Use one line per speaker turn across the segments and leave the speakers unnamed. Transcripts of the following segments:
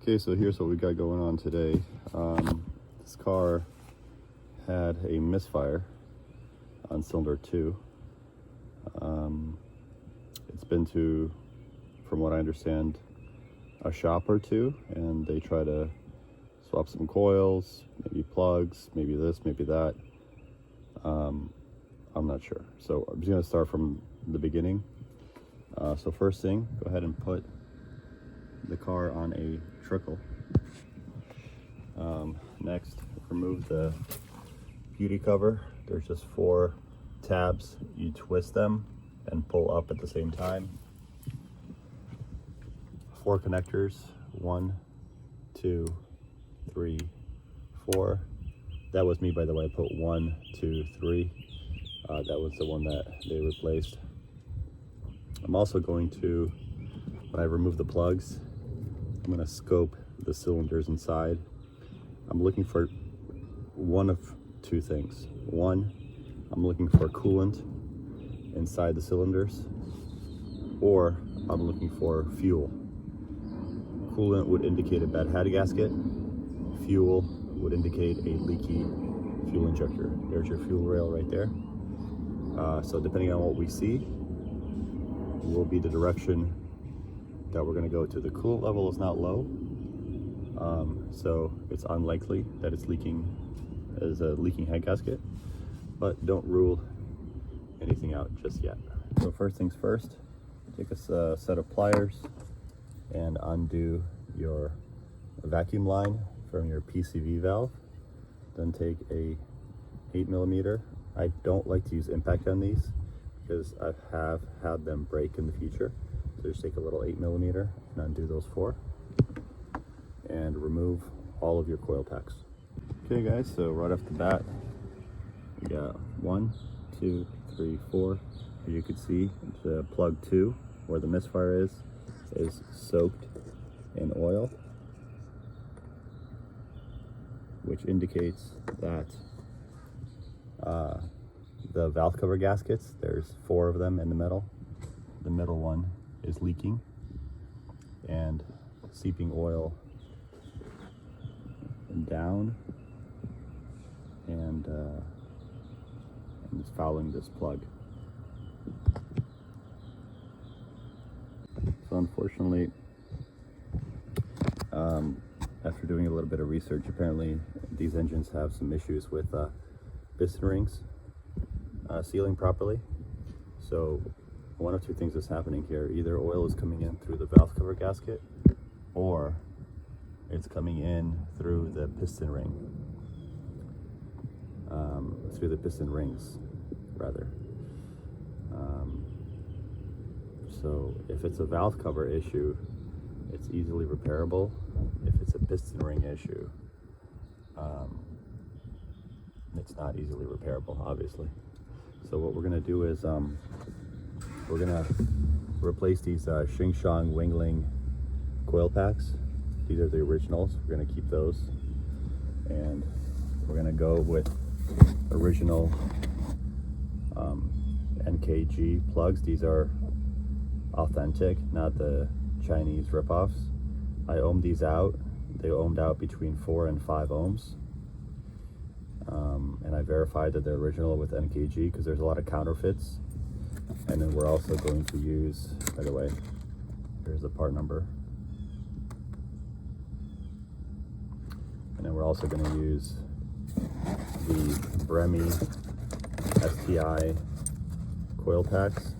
Okay, so here's what we got going on today. This car had a misfire on cylinder 2. It's been to, from what I understand, a shop or two, and they try to swap some coils, maybe plugs, maybe this, maybe that. I'm not sure. So I'm just gonna start from the beginning. So first thing, go ahead and put the car on a trickle. Next, remove the beauty cover. There's just 4 tabs. You twist them and pull up at the same time. 4 connectors, 1, 2, 3, 4. That was me, by the way. I put 1, 2, 3. That was the one that they replaced. I'm also going to, when I remove the plugs, I'm going to scope the cylinders inside. I'm looking for one of 2 things. One, I'm looking for coolant inside the cylinders, or I'm looking for fuel. Coolant would indicate a bad head gasket. Fuel would indicate a leaky fuel injector. There's your fuel rail right there. So depending on what we see, will be the direction that we're going to go to. The coolant level is not low, so it's unlikely that it's leaking as a leaking head gasket, but don't rule anything out just yet. So first things first, take a set of pliers and undo your vacuum line from your PCV valve. Then take a 8mm. I don't like to use impact on these because I have had them break in the future. So just take a little 8mm and undo those 4 and remove all of your coil packs. Okay guys, so right off the bat, we got 1, 2, 3, 4. As you can see, the plug 2, where the misfire is soaked in oil, which indicates that the valve cover gaskets, there's 4 of them in the middle. The middle one is leaking and seeping oil down, and it's fouling this plug. So unfortunately, after doing a little bit of research, apparently these engines have some issues with piston rings sealing properly. So one of 2 things is happening here. Either oil is coming in through the valve cover gasket, or it's coming in through the piston ring, through the piston rings rather. So if it's a valve cover issue, it's easily repairable. If it's a piston ring issue, it's not easily repairable, obviously. So what we're gonna do is we're gonna replace these Xingshang Wingling coil packs. These are the originals. We're gonna keep those, and we're gonna go with original NKG plugs. These are authentic, not the Chinese ripoffs. I ohmed these out. They ohmed out between 4 and 5 ohms. And I verified that they're original with NKG because there's a lot of counterfeits. And then we're also going to use, by the way, here's the part number. And then we're also going to use the Bremy STI coil packs.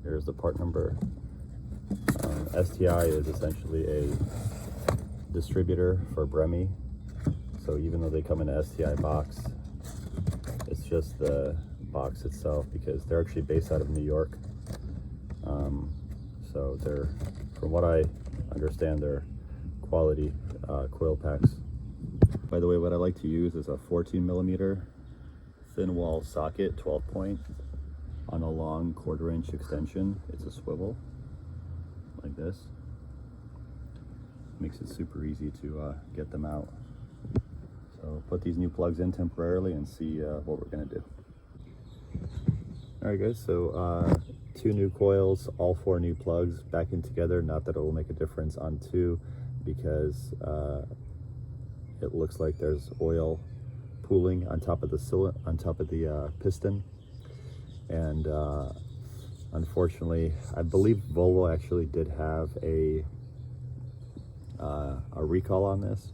Here's the part number. STI is essentially a distributor for Bremy. So even though they come in an STI box, it's just the box itself, because they're actually based out of New York. So they're, from what I understand, they're quality coil packs. By the way, what I like to use is a 14mm thin wall socket, 12 point, on a long 1/4 inch extension. It's a swivel like this. Makes it super easy to get them out. So put these new plugs in temporarily and see what we're gonna do. All right guys, so 2 new coils, all 4 new plugs back in together. Not that it will make a difference on 2, because it looks like there's oil pooling on top of the piston, and unfortunately, I believe Volvo actually did have a recall on this,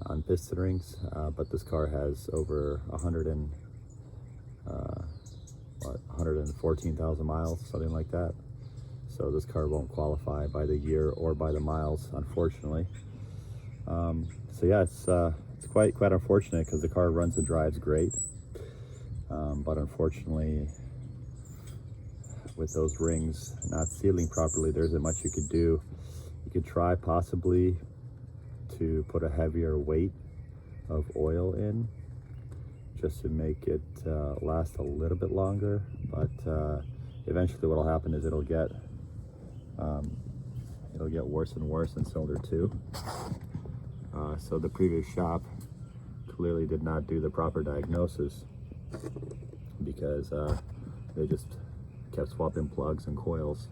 on piston rings, but this car has over 114,000 miles, something like that. So this car won't qualify by the year or by the miles, unfortunately. So yeah, it's quite unfortunate, because the car runs and drives great, but unfortunately, with those rings not sealing properly, there isn't much you could do. You could try possibly to put a heavier weight of oil in, just to make it last a little bit longer, but eventually what will happen is it'll get worse and worse in cylinder 2. So the previous shop clearly did not do the proper diagnosis, because they just kept swapping plugs and coils,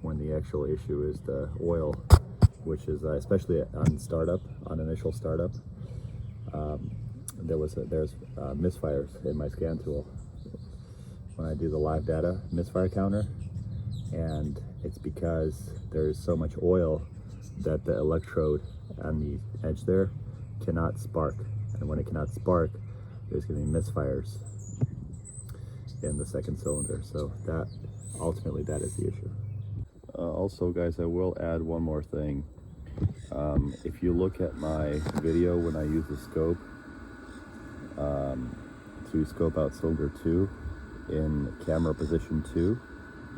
when the actual issue is the oil, which is especially on initial startup. There's misfires in my scan tool when I do the live data misfire counter, and it's because there's so much oil that the electrode on the edge there cannot spark, and when it cannot spark, there's going to be misfires in the second cylinder. So that ultimately, that is the issue. Also, guys, I will add one more thing. If you look at my video when I use the scope to scope out cylinder 2 in camera position 2,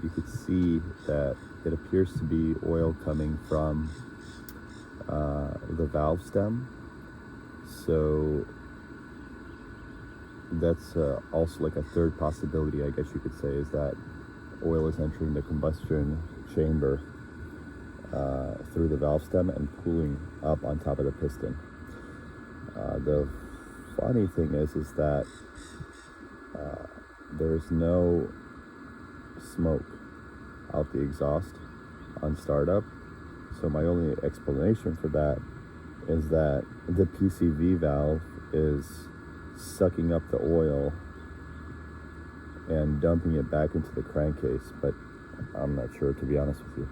you could see that it appears to be oil coming from the valve stem. So that's also like a third possibility, I guess you could say, is that oil is entering the combustion chamber through the valve stem and pooling up on top of the piston. The funny thing is that there's no smoke out the exhaust on startup. So my only explanation for that is that the PCV valve is sucking up the oil and dumping it back into the crankcase, but I'm not sure, to be honest with you.